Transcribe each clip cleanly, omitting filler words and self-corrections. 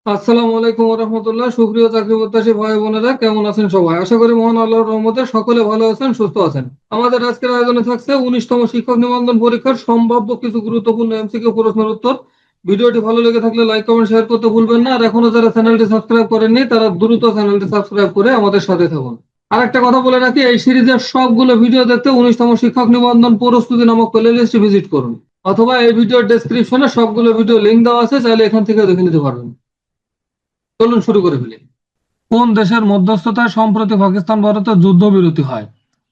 আসসালামু আলাইকুম রহমতুল্লাহ। সুপ্রিয় চাকরি প্রত্যাশী ভাই বোনেরা, কেমন আছেন সবাই? আশা করি মহান আল্লাহর রহমতে সকলে ভালো আছেন, সুস্থ আছেন। আমাদের আজকের আয়োজনে থাকছে 19তম শিক্ষক নিবন্ধন পরীক্ষার সম্ভাব্য কিছু গুরুত্বপূর্ণ এমসিকিউ প্রশ্নের উত্তর। ভিডিওটি ভালো লেগে থাকলে লাইক কমেন্ট শেয়ার করতে ভুলবেন না। আর এখনো যারা চ্যানেলটি সাবস্ক্রাইব করেননি তারা দ্রুত চ্যানেলটি সাবস্ক্রাইব করে আমাদের সাথে থাকুন। আর একটা কথা বলে রাখি, এই সিরিজের সবগুলো ভিডিও দেখতে 19তম শিক্ষক নিবন্ধন প্রস্তুতি নামক প্লেলিস্ট ভিজিট করুন, অথবা এই ভিডিওর ডেসক্রিপশনে সবগুলো ভিডিও লিংক দেওয়া আছে, চাইলে এখান থেকে দেখে নিতে পারবেন। চলুন শুরু করে ফেলি। কোন দেশের মধ্যস্থতায় সম্প্রতি পাকিস্তান ভারতের যুদ্ধবিরতি হয়?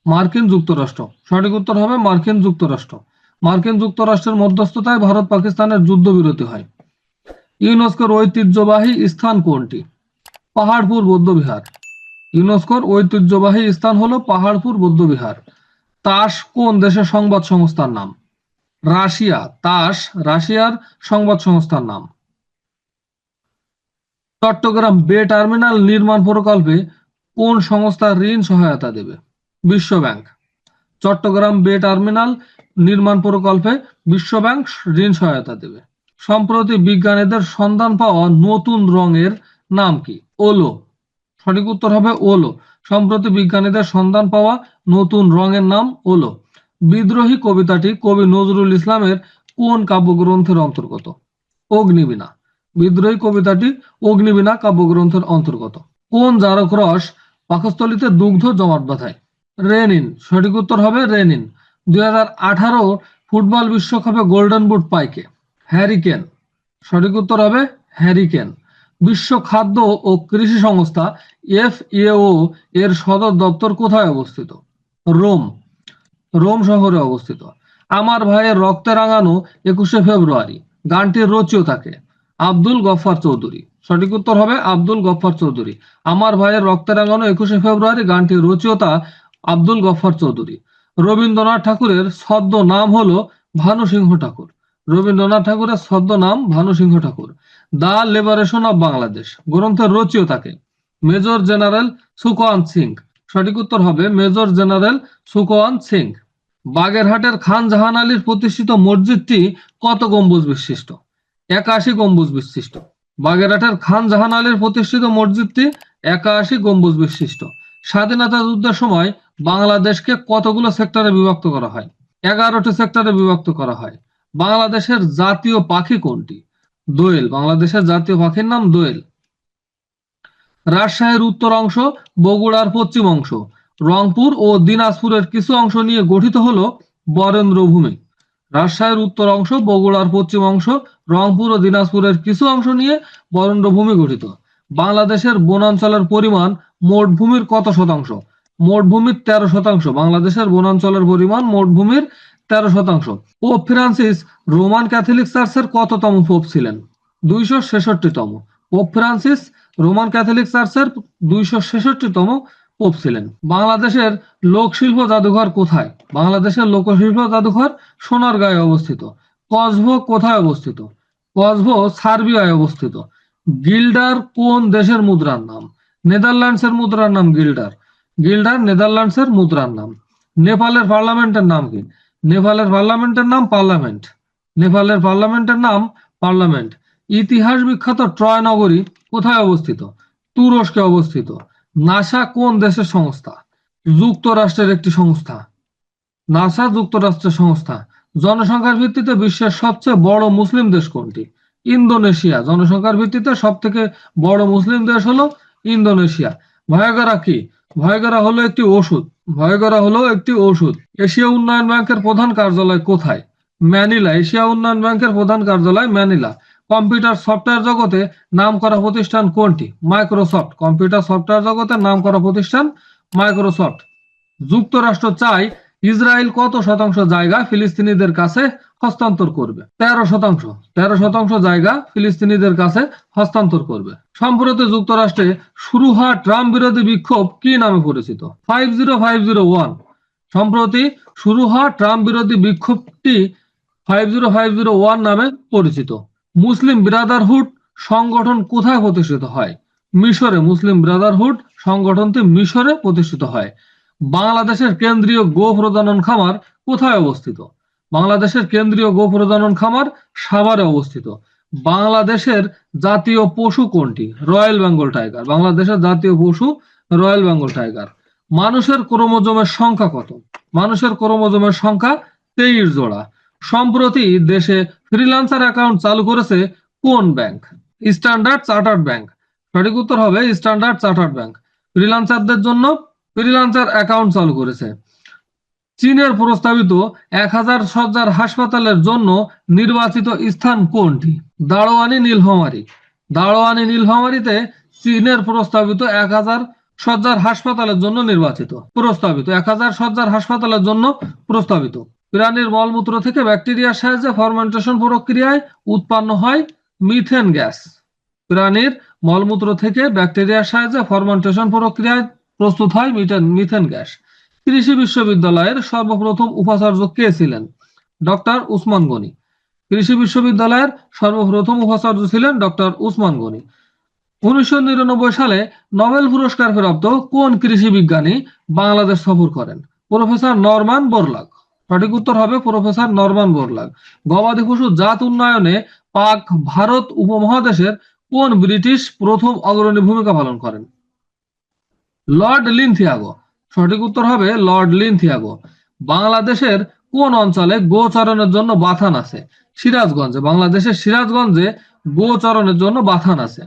মার্কিন যুক্তরাষ্ট্র। সঠিক উত্তর হবে মার্কিন যুক্তরাষ্ট্র। মার্কিন যুক্তরাষ্ট্রের মধ্যস্থতায় ভারত পাকিস্তানের যুদ্ধবিরতি হয়। ইউনেস্কোর ঐতিহ্যবাহী স্থান কোনটি? পাহাড়পুর বৌদ্ধবিহার। ইউনেস্কোর ঐতিহ্যবাহী স্থান হলো পাহাড়পুর বৌদ্ধবিহার। তাস কোন দেশের সংবাদ সংস্থার নাম? রাশিয়া। তাস রাশিয়ার সংবাদ সংস্থার নাম। চট্টগ্রাম বে টার্মিনাল নির্মাণ প্রকল্পে কোন সংস্থা ঋণ সহায়তা দেবে? বিশ্ব ব্যাংক। চট্টগ্রাম বে টার্মিনাল নির্মাণ প্রকল্পে বিশ্ব ব্যাংক ঋণ সহায়তা দেবে। সম্প্রতি বিজ্ঞানীদের সন্ধান পাওয়া নতুন রঙের নাম কি? ওলো। সঠিক উত্তর হবে ওলো। সম্প্রতি বিজ্ঞানীদের সন্ধান পাওয়া নতুন রঙের নাম ওলো। বিদ্রোহী কবিতাটি কবি নজরুল ইসলামের কোন কাব্যগ্রন্থের অন্তর্গত? অগ্নিবীণা। বিদ্রোহী কবিতাটি অগ্নিবীণা কাব্যগ্রন্থের অন্তর্গত। কোন জারক রস পাকস্থলীতে দুগ্ধ জমাট বাঁধায়? রেনিন। সঠিক উত্তর হবে রেনিন। 2018 ফুটবল বিশ্বকাপে গোল্ডেন বুট পায় কে? Harry Kane. সঠিক উত্তর হবে হ্যারি কেন। বিশ্ব খাদ্য ও কৃষি সংস্থা FAO এর সদর দপ্তর কোথায় অবস্থিত? রোম। রোম শহরে অবস্থিত। আমার ভাইয়ের রক্তে রাঙানো 21শে ফেব্রুয়ারি গানটির রচয়িতা কে? আব্দুল গফফার চৌধুরী। সঠিক উত্তর হবে আব্দুল গফফার চৌধুরী। আমার ভাইয়ের রক্তে রাঙানো 21শে ফেব্রুয়ারি গানটির রচয়িতা আব্দুল গফফার চৌধুরী। রবীন্দ্রনাথ ঠাকুরের ছদ্ম নাম হলো ভানু সিংহ ঠাকুর। রবীন্দ্রনাথ ঠাকুরের ছদ্ম নাম Bhanu Singha Thakur. The liberation of Bangladesh গ্রন্থের রচয়িতা কে? Major general Sukhwant Singh. সঠিক উত্তর হবে মেজর জেনারেল সুখওয়ান্ত সিং। বাগেরহাটের খান জাহান আলীর প্রতিষ্ঠিত মসজিদটি কত গম্বুজ বিশিষ্ট? 81 গম্বুজ বিশিষ্ট। বাগেরহাটের খান জাহান আলীর প্রতিষ্ঠিত মসজিদটি 81 গম্বুজ বিশিষ্ট। স্বাধীনতা যুদ্ধের সময় বাংলাদেশকে কতগুলো সেক্টরে বিভক্ত করা হয়? 11টি সেক্টরে বিভক্ত করা হয়। বাংলাদেশের জাতীয় পাখি কোনটি? দোয়েল। বাংলাদেশের জাতীয় পাখির নাম দোয়েল। রাজশাহীর উত্তর অংশ, বগুড়ার পশ্চিম অংশ, রংপুর ও দিনাজপুরের কিছু অংশ নিয়ে গঠিত হলো বরেন্দ্রভূমি। রাজশাহীর উত্তর অংশ, বগুড়ার পশ্চিম অংশ, রংপুর ও দিনাজপুরের কিছু অংশ নিয়ে বরেন্দ্রভূমি গঠিত। বাংলাদেশের বনাঞ্চলের পরিমাণ মোট ভূমির কত শতাংশ? মোট ভূমির 13%। বাংলাদেশের বনাঞ্চলের পরিমাণ মোট ভূমির 13%। পোপ ফ্রান্সিস রোমান ক্যাথলিক চার্চের কততম পোপ ছিলেন? 266তম। পোপ ফ্রান্সিস রোমান ক্যাথলিক চার্চের 266তম পোপ ছিলেন। বাংলাদেশের লোকশিল্প জাদুঘর কোথায়? বাংলাদেশের লোকশিল্প জাদুঘর সোনারগাঁয়ে অবস্থিত। কসবো কোথায় অবস্থিত? কসবো সার্বিয়ায় অবস্থিত। গিল্ডার কোন দেশের মুদ্রার নাম? নেদারল্যান্ডসের মুদ্রার নাম গিল্ডার। গিল্ডার নেদারল্যান্ডসের মুদ্রার নাম। নেপালের পার্লামেন্টের নাম কি? নেপালের পার্লামেন্টের নাম পার্লামেন্ট। নেপালের পার্লামেন্টের নাম পার্লামেন্ট। ইতিহাস বিখ্যাত ট্রয় নগরী কোথায় অবস্থিত? তুরস্কে অবস্থিত। নাসা কোন দেশের সংস্থা? যুক্তরাষ্ট্রের একটি সংস্থা। নাসা যুক্তরাষ্ট্রের সংস্থা। জনসংখ্যার ভিত্তিতে বিশ্বের সবচেয়ে বড় মুসলিম দেশ কোনটি? ইন্দোনেশিয়া। জনসংখ্যার ভিত্তিতে সব থেকে বড় মুসলিম দেশ হলো ইন্দোনেশিয়া। ভায়াগরা কি? ভায়াগরা হলো একটি ওষুধ। ভায়াগরা হলো একটি ওষুধ। এশিয়া উন্নয়ন ব্যাংকের প্রধান কার্যালয় কোথায়? ম্যানিলা। এশিয়া উন্নয়ন ব্যাংকের প্রধান কার্যালয় ম্যানিলা। কম্পিউটার সফটওয়্যার জগতে নামকরা প্রতিষ্ঠান কোনটি? মাইক্রোসফট। কম্পিউটার সফটওয়্যার জগতে নামকরা প্রতিষ্ঠান মাইক্রোসফট। যুক্তরাষ্ট্র চায় ইসরায়েল কত শতাংশ জায়গা ফিলিস্তিনিদের কাছে হস্তান্তর করবে? 13%। 13% জায়গা ফিলিস্তিনিদের কাছে হস্তান্তর করবে। সম্প্রতি যুক্তরাষ্ট্রে শুরু হওয়া ট্রাম্প বিরোধী বিক্ষোভ কি নামে পরিচিত? 50501। সম্প্রতি শুরু হওয়া ট্রাম্প বিরোধী বিক্ষোভটি 50501 নামে পরিচিত। মুসলিম ব্রাদারহুড সংগঠন কোথায় প্রতিষ্ঠিত হয়? মিশরে। মুসলিম ব্রাদারহুড সংগঠনটি মিশরে প্রতিষ্ঠিত হয়। বাংলাদেশের কেন্দ্রীয় গো প্রজনন খামার কোথায় অবস্থিত? বাংলাদেশের কেন্দ্রীয় গো প্রজনন খামার সাভারে অবস্থিত। বাংলাদেশের জাতীয় পশু কোনটি? Royal Bengal tiger. বাংলাদেশের জাতীয় পশু রয়্যাল বেঙ্গল টাইগার। মানুষের ক্রোমোজোমের সংখ্যা কত? মানুষের ক্রোমোজোমের সংখ্যা 23 জোড়া। সম্প্রতি দেশে ফ্রিল্যান্সার অ্যাকাউন্ট চালু করেছে কোন ব্যাংক? Standard chartered bank. সঠিক উত্তর হবে স্ট্যান্ডার্ড চার্টার্ড ব্যাংক। ফ্রিল্যান্সারদের জন্য ফ্রিল্যান্সার অ্যাকাউন্ট চালু করেছে। চীনের প্রস্তাবিত 1000 শয্যার হাসপাতালের জন্য নির্বাচিত স্থান কোনটি? দারোয়ানি নীলফামারী। দারোয়ানি নীলফামারীতে চীনের প্রস্তাবিত 1000 শয্যার হাসপাতালের জন্য প্রস্তাবিত 1000 শয্যার হাসপাতালের জন্য প্রস্তাবিত। প্রাণীর মলমূত্র থেকে ব্যাকটেরিয়ার সাহায্যে ফার্মেন্টেশন প্রক্রিয়ায় উৎপন্ন হয় মিথেন গ্যাস। প্রাণীর মলমূত্র থেকে ব্যাকটেরিয়ার সাহায্যে ফার্মেন্টেশন প্রক্রিয়ায় প্রস্তুত হয় মিথেন গ্যাস। কৃষি বিশ্ববিদ্যালয়ের সর্বপ্রথম উপাচার্য কে ছিলেন? ডক্টর উসমান গনি। কৃষি বিশ্ববিদ্যালয়ের সর্বপ্রথম উপাচার্য ছিলেন ডক্টর উসমান গনি। 1999 সালে নোবেল পুরস্কার প্রাপ্ত কোন কৃষি বিজ্ঞানী বাংলাদেশ সফর করেন? Professor Norman Borlaug. সঠিক উত্তর হবে প্রফেসর নরমান বোরলাগ। গবাদি পশু জাত উন্নয়নে পাক ভারত উপমহাদেশের কোন ব্রিটিশ প্রথম অগ্রণী ভূমিকা পালন করেন? লর্ড লিনথিয়াগো। সঠিক উত্তর হবে লর্ড লিনথিয়াগো। বাংলাদেশের কোন অঞ্চলে গোচারণের জন্য বাথান আছে? সিরাজগঞ্জে। বাংলাদেশের সিরাজগঞ্জে গোচারণের জন্য বাথান আছে।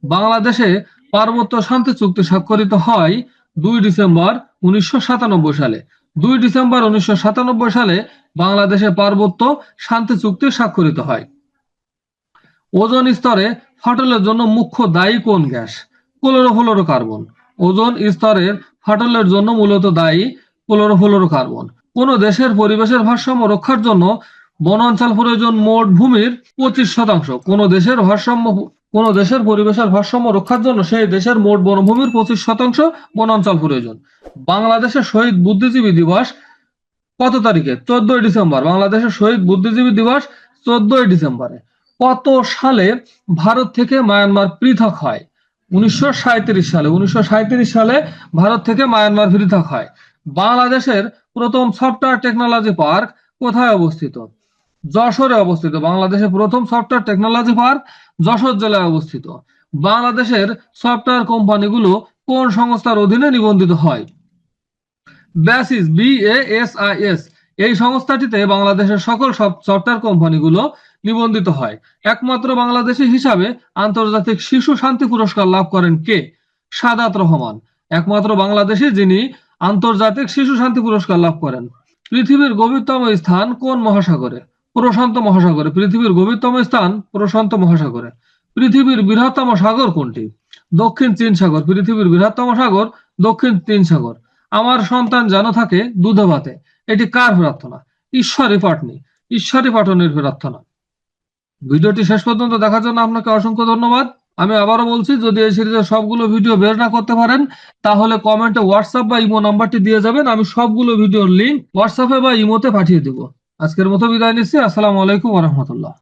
বাংলাদেশে পার্বত্য শান্তি চুক্তি স্বাক্ষরিত হয় 2 ডিসেম্বর 1997 সালে। 2 ডিসেম্বর 1997 সালে বাংলাদেশে পার্বত্য শান্তি চুক্তি স্বাক্ষরিত হয়। ওজোন স্তরে ফাটলের জন্য মুখ্য দায়ী কোন গ্যাস? ক্লোরোফ্লোরোকার্বন। ওজোন স্তরের ফাটলের জন্য মূলত দায়ী ক্লোরোফ্লোরোকার্বন। কোন দেশের পরিবেশের ভারসাম্য রক্ষার জন্য বনাঞ্চল প্রয়োজন মোট ভূমির 25%। কোন দেশের পরিবেশের ভারসাম্য রক্ষার জন্য সেই দেশের মোট বনভূমির 25% বনাঞ্চল প্রয়োজন। বাংলাদেশের শহীদ বুদ্ধিজীবী দিবস কত তারিখে? 14 ডিসেম্বর। বাংলাদেশের শহীদ বুদ্ধিজীবী দিবস 14 ডিসেম্বরে। কত সালে ভারত থেকে মায়ানমার পৃথক হয়? 1937 সালে। 1937 সালে ভারত থেকে মায়ানমার পৃথক হয়। বাংলাদেশের প্রথম সফটওয়্যার টেকনোলজি পার্ক কোথায় অবস্থিত? যশোরে অবস্থিত। বাংলাদেশের প্রথম সফটওয়্যার টেকনোলজি পার্ক যশোর জেলায় অবস্থিত। বাংলাদেশের সফটওয়্যার কোম্পানিগুলো কোন সংস্থার অধীনে নিবন্ধিত হয়? ব্যাসিস। BASIS। এই সংস্থাটিতে বাংলাদেশের সকল সফটওয়্যার কোম্পানিগুলো নিবন্ধিত হয়। একমাত্র বাংলাদেশি হিসাবে আন্তর্জাতিক শিশু শান্তি পুরস্কার লাভ করেন কে? সাদাত রহমান। একমাত্র বাংলাদেশি যিনি আন্তর্জাতিক শিশু শান্তি পুরস্কার লাভ করেন। পৃথিবীর গভীরতম স্থান কোন মহাসাগরে? প্রশান্ত মহাসাগরে। পৃথিবীর গভীরতম স্থান প্রশান্ত মহাসাগরে। পৃথিবীর বৃহত্তম সাগর কোনটি? দক্ষিণ চীন সাগর। পৃথিবীর বৃহত্তম সাগর দক্ষিণ চীন সাগর। আমার সন্তান যেন থাকে দুধে ভাতে, এটি কার প্রার্থনা? ঈশ্বরী পাটনি। ঈশ্বরী পাটনির প্রার্থনা। ভিডিওটি শেষ পর্যন্ত দেখার জন্য আপনাকে অসংখ্য ধন্যবাদ। আমি আবারও বলছি, যদি এই সিরিজের সবগুলো ভিডিও বের না করতে পারেন তাহলে কমেন্টে হোয়াটসঅ্যাপ বা ইমো নাম্বারটি দিয়ে যাবেন, আমি সবগুলো ভিডিওর লিংক হোয়াটসঅ্যাপে বা ইমোতে পাঠিয়ে দেব। আজকের মতো বিদায় নিচ্ছি। আসসালামু আলাইকুম ওয়া রাহমাতুল্লাহ।